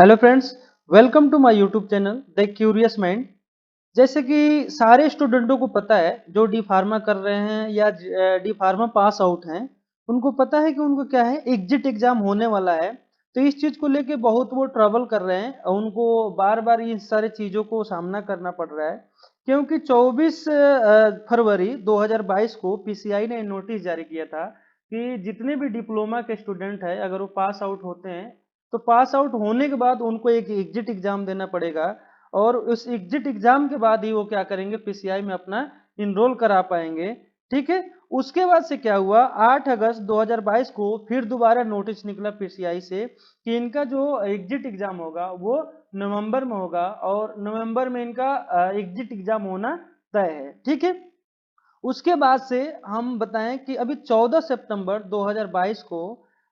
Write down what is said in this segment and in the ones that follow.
Hello friends, welcome to my YouTube channel the curious mind. जैसे कि सारे स्टूडेंटों को पता है जो डी फार्मा कर रहे हैं या डी फार्मा पास आउट हैं, उनको पता है कि उनको क्या है एग्जिट एग्जाम होने वाला है। तो इस चीज़ को लेके बहुत वो ट्रबल कर रहे हैं और उनको बार बार इन सारी चीज़ों को सामना करना पड़ रहा है, क्योंकि 24 फरवरी 2022 को पीसीआई ने नोटिस जारी किया था कि जितने भी डिप्लोमा के स्टूडेंट हैं अगर वो पास आउट होते हैं तो पास आउट होने के बाद उनको एक एग्जिट एग्जाम देना पड़ेगा और उस एग्जिट एग्जाम के बाद ही वो क्या करेंगे पीसीआई में अपना इनरोल करा पाएंगे। ठीक है। उसके बाद से क्या हुआ, 8 अगस्त 2022 को फिर दोबारा नोटिस निकला पीसीआई से कि इनका जो एग्जिट एग्जाम होगा वो नवंबर में होगा और नवंबर में इनका एग्जिट एग्जाम होना तय है। ठीक है। उसके बाद से हम बताएं कि अभी 14 सितंबर 2022 को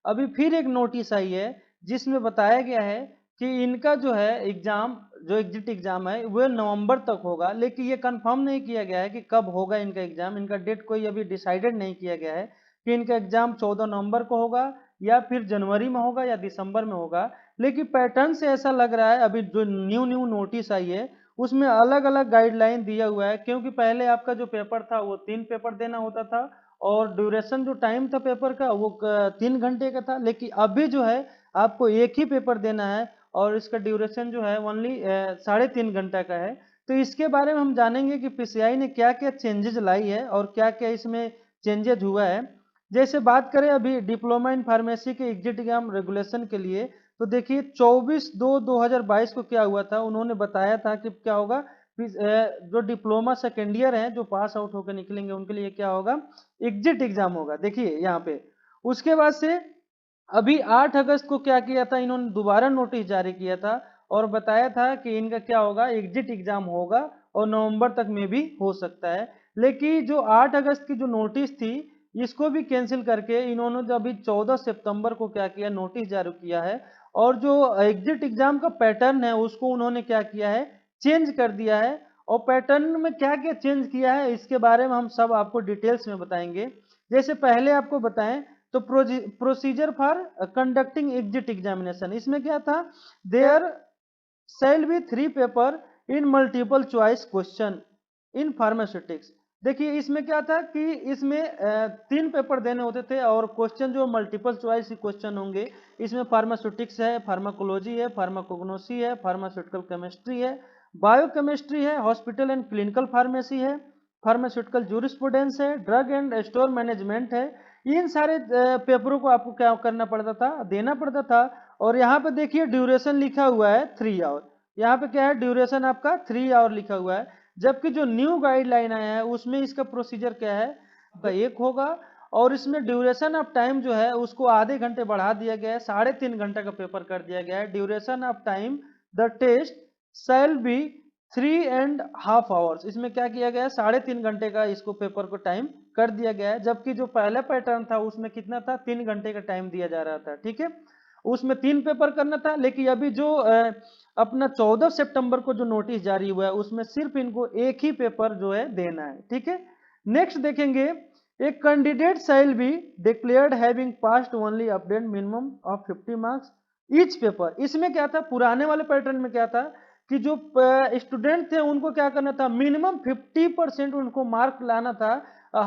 अभी फिर एक नोटिस आई है जिसमें बताया गया है कि इनका जो है एग्जाम, जो एग्जिट एग्जाम है वो नवंबर तक होगा, लेकिन ये कंफर्म नहीं किया गया है कि कब होगा इनका एग्जाम। इनका डेट कोई अभी डिसाइडेड नहीं किया गया है कि इनका एग्जाम 14 नवंबर को होगा या फिर जनवरी में होगा या दिसंबर में होगा। लेकिन पैटर्न से ऐसा लग रहा है अभी जो न्यू न्यू नोटिस आई है उसमें अलग अलग गाइडलाइन दिया हुआ है, क्योंकि पहले आपका जो पेपर था वो 3 पेपर देना होता था और ड्यूरेशन जो टाइम था पेपर का वो 3 घंटे का था, लेकिन अभी जो है आपको एक ही पेपर देना है और इसका ड्यूरेशन जो है ओनली 3.5 घंटा का है। तो इसके बारे में हम जानेंगे कि पीसीआई ने क्या क्या चेंजेस लाई है और क्या क्या इसमें चेंजेस हुआ है। जैसे बात करें अभी डिप्लोमा इन फार्मेसी के एग्जिट एग्जाम रेगुलेशन के लिए, तो देखिए 24/2/2022 को क्या हुआ था, उन्होंने बताया था कि क्या होगा जो डिप्लोमा सेकेंड ईयर है जो पास आउट होकर निकलेंगे उनके लिए क्या होगा एग्जिट एग्जाम होगा। देखिए यहाँ पे उसके बाद से अभी 8 अगस्त को क्या किया था, इन्होंने दोबारा नोटिस जारी किया था और बताया था कि इनका क्या होगा एग्जिट एग्जाम होगा और नवंबर तक में भी हो सकता है। लेकिन जो 8 अगस्त की जो नोटिस थी इसको भी कैंसिल करके इन्होंने जो अभी 14 सितंबर को क्या किया नोटिस जारी किया है और जो एग्जिट एग्जाम का पैटर्न है उसको उन्होंने क्या किया है चेंज कर दिया है। और पैटर्न में क्या क्या चेंज किया है इसके बारे में हम सब आपको डिटेल्स में बताएंगे। जैसे पहले आपको बताएं तो procedure for conducting exit examination, इसमें क्या था, there shall be 3 paper in multiple choice question in pharmaceutics. देखिए इसमें क्या था कि इसमें 3 पेपर देने होते थे और क्वेश्चन जो मल्टीपल चॉइस क्वेश्चन होंगे इसमें फार्मास्यूटिक्स है, फार्माकोलॉजी है, फार्माकोग्नोसी है, फार्मास्यूटिकल केमिस्ट्री है, बायोकेमिस्ट्री है, हॉस्पिटल एंड क्लिनिकल फार्मेसी है, फार्मास्यूटिकल जूरिस्प्रूडेंस है, ड्रग एंड स्टोर मैनेजमेंट है। इन सारे पेपरों को आपको क्या करना पड़ता था, देना पड़ता था। और यहाँ पे देखिए ड्यूरेशन लिखा हुआ है 3 आवर, यहाँ पे क्या है ड्यूरेशन आपका 3 आवर लिखा हुआ है। जबकि जो न्यू गाइडलाइन आया है उसमें इसका प्रोसीजर क्या है आपका 1 होगा और इसमें ड्यूरेशन ऑफ टाइम जो है उसको आधे घंटे बढ़ा दिया गया है, 3.5 घंटा का पेपर कर दिया गया है। Duration of time the test shall be 3.5 hours, इसमें क्या किया गया है 3.5 घंटे का इसको पेपर को टाइम कर दिया गया है। जबकि जो पहला पैटर्न था उसमें कितना था 3 घंटे का टाइम दिया जा रहा था। ठीक है, उसमें 3 पेपर करना था, लेकिन अभी जो अपना 14 सितंबर को जो नोटिस जारी हुआ है उसमें सिर्फ इनको एक ही पेपर जो है देना है। ठीक है। नेक्स्ट देखेंगे, एक candidate shall be declared having passed only update minimum of 50 marks each paper. इसमें क्या था, पुराने वाले पैटर्न में क्या था कि जो स्टूडेंट थे उनको क्या करना था मिनिमम 50% उनको मार्क लाना था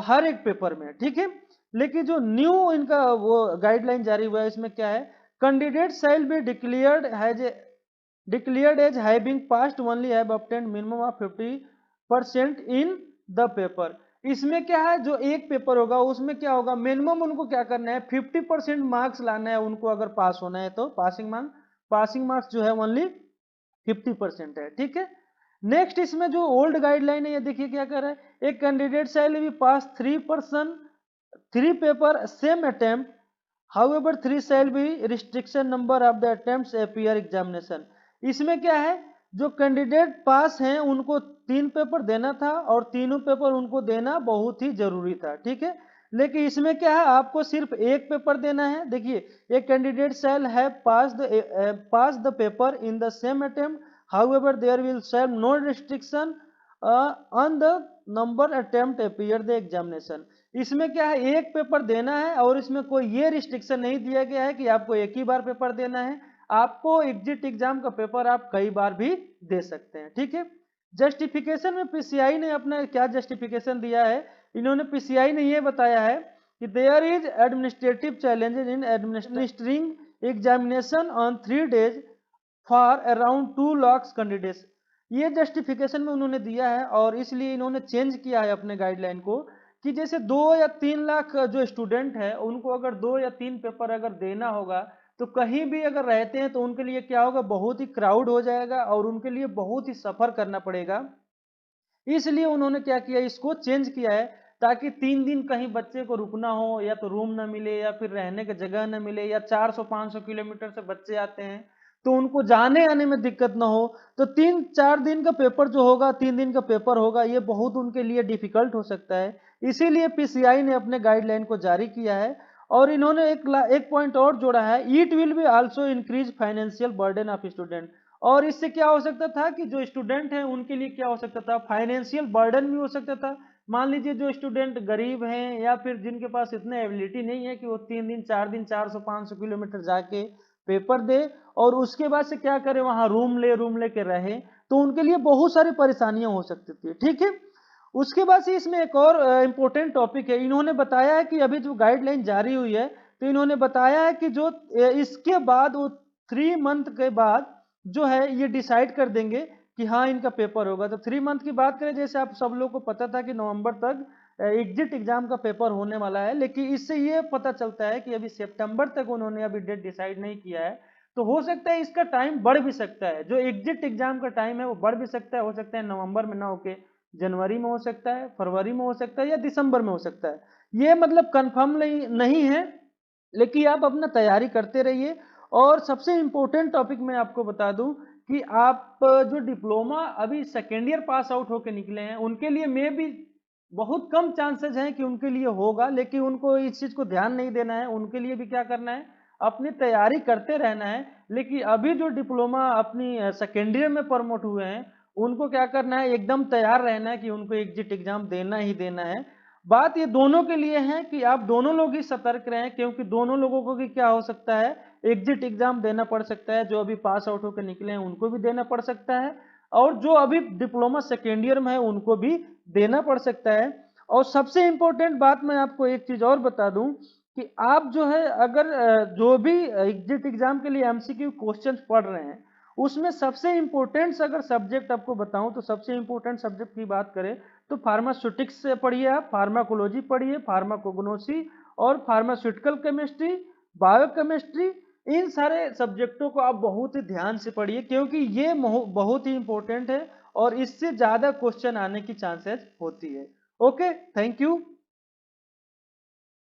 हर एक पेपर में। ठीक है। लेकिन जो न्यू इनका वो गाइडलाइन जारी हुआ है इसमें क्या है, candidate shall be declared as having passed only have obtained minimum of 50% in the paper. इसमें क्या है, जो एक पेपर होगा उसमें क्या होगा मिनिमम उनको क्या करना है 50% मार्क्स लाना है उनको, अगर पास होना है तो पासिंग मार्क्स जो है ओनली 50% है। ठीक है। नेक्स्ट इसमें जो ओल्ड गाइडलाइन है ये देखिए क्या कर रहा है, एक candidate shall B pass 3 paper same attempt, however 3 shall be restriction number of the attempts appear examination। इसमें क्या है, जो कैंडिडेट पास हैं उनको 3 पेपर देना था और तीनों पेपर उनको देना बहुत ही जरूरी था। ठीक है। लेकिन इसमें क्या है आपको सिर्फ एक पेपर देना है। देखिए, एक candidate shall have pass the paper in the same attempt, however there will shall no restriction on the number attempt appear the examination। इसमें क्या है एक पेपर देना है और इसमें कोई ये रिस्ट्रिक्शन नहीं दिया गया है कि आपको एक ही बार पेपर देना है, आपको एग्जिट एग्जाम का पेपर आप कई बार भी दे सकते हैं। ठीक है, जस्टिफिकेशन में पीसीआई ने अपना क्या जस्टिफिकेशन दिया है, इन्होंने पीसीआई ने ये बताया है कि there is administrative challenges in administering examination on 3 days for around 2 lakh candidates. ये जस्टिफिकेशन में उन्होंने दिया है और इसलिए इन्होंने चेंज किया है अपने गाइडलाइन को कि जैसे 2 या 3 लाख जो स्टूडेंट है उनको अगर 2 या 3 पेपर अगर देना होगा तो कहीं भी अगर रहते हैं तो उनके लिए क्या होगा, बहुत ही क्राउड हो जाएगा और उनके लिए बहुत ही सफर करना पड़ेगा। इसलिए उन्होंने क्या किया, इसको चेंज किया है ताकि 3 दिन कहीं बच्चे को रुकना हो या तो रूम ना मिले या फिर रहने की जगह ना मिले, या 400-500 किलोमीटर से बच्चे आते हैं तो उनको जाने आने में दिक्कत ना हो। तो 3-4 दिन का पेपर जो होगा, 3 दिन का पेपर होगा, ये बहुत उनके लिए डिफिकल्ट हो सकता है। इसीलिए पीसीआई ने अपने गाइडलाइन को जारी किया है और इन्होंने एक पॉइंट और जोड़ा है, it will be also increase financial burden of student. और इससे क्या हो सकता था कि जो स्टूडेंट हैं उनके लिए क्या हो सकता था, फाइनेंशियल बर्डन भी हो सकता था। मान लीजिए जो स्टूडेंट गरीब हैं या फिर जिनके पास इतने एबिलिटी नहीं है कि वो 3 दिन 4 दिन 400-500 किलोमीटर जाके पेपर दे और उसके बाद से क्या करे, वहां रूम ले के रहे, तो उनके लिए बहुत सारी परेशानियां हो सकती थी। ठीक है, उसके बाद से इसमें एक और इम्पोर्टेंट टॉपिक है, इन्होंने बताया है कि अभी जो गाइडलाइन जारी हुई है तो इन्होंने बताया है कि जो इसके बाद वो 3 मंथ के बाद जो है ये डिसाइड कर देंगे कि हाँ इनका पेपर होगा। तो 3 मंथ की बात करें, जैसे आप सब लोग को पता था कि नवंबर तक एग्जिट एग्जाम का पेपर होने वाला है, लेकिन इससे ये पता चलता है कि अभी सितंबर तक उन्होंने अभी डेट डिसाइड नहीं किया है। तो हो सकता है इसका टाइम बढ़ भी सकता है, जो एग्जिट एग्जाम का टाइम है वो बढ़ भी सकता है। हो सकता है नवंबर में ना होके जनवरी में हो सकता है, फरवरी में हो सकता है या दिसंबर में हो सकता है। ये मतलब कंफर्म नहीं है, लेकिन आप अपना तैयारी करते रहिए। और सबसे इंपॉर्टेंट टॉपिक मैं आपको बता दूं कि आप जो डिप्लोमा अभी सेकेंड ईयर पास आउट होके निकले हैं उनके लिए मे भी बहुत कम चांसेस हैं कि उनके लिए होगा, लेकिन उनको इस चीज को ध्यान नहीं देना है। उनके लिए भी क्या करना है, अपनी तैयारी करते रहना है। लेकिन अभी जो डिप्लोमा अपनी सेकेंड ईयर में प्रमोट हुए हैं उनको क्या करना है, एकदम तैयार रहना है कि उनको एग्जिट एग्जाम देना ही देना है। बात ये दोनों के लिए है कि आप दोनों लोग ही सतर्क रहें, क्योंकि दोनों लोगों को भी क्या हो सकता है, एग्जिट एग्जाम देना पड़ सकता है। जो अभी पास आउट होकर निकले हैं उनको भी देना पड़ सकता है और जो अभी डिप्लोमा सेकेंड ईयर में है उनको भी देना पड़ सकता है। और सबसे इंपॉर्टेंट बात मैं आपको एक चीज और बता दूं कि आप जो है अगर जो भी एग्जिट एग्जाम के लिए एमसीक्यू क्वेश्चंस पढ़ रहे हैं उसमें सबसे इंपॉर्टेंट अगर सब्जेक्ट आपको बताऊं तो सबसे इंपॉर्टेंट सब्जेक्ट की बात करें तो फार्मास्यूटिक्स से पढ़िए, आप फार्माकोलॉजी पढ़िए, फार्माकोग्नोसी और फार्मास्यूटिकल केमिस्ट्री, बायोकेमिस्ट्री, इन सारे सब्जेक्टों को आप बहुत ही ध्यान से पढ़िए क्योंकि ये बहुत ही इंपॉर्टेंट है और इससे ज्यादा क्वेश्चन आने की चांसेस होती है। Okay, thank you.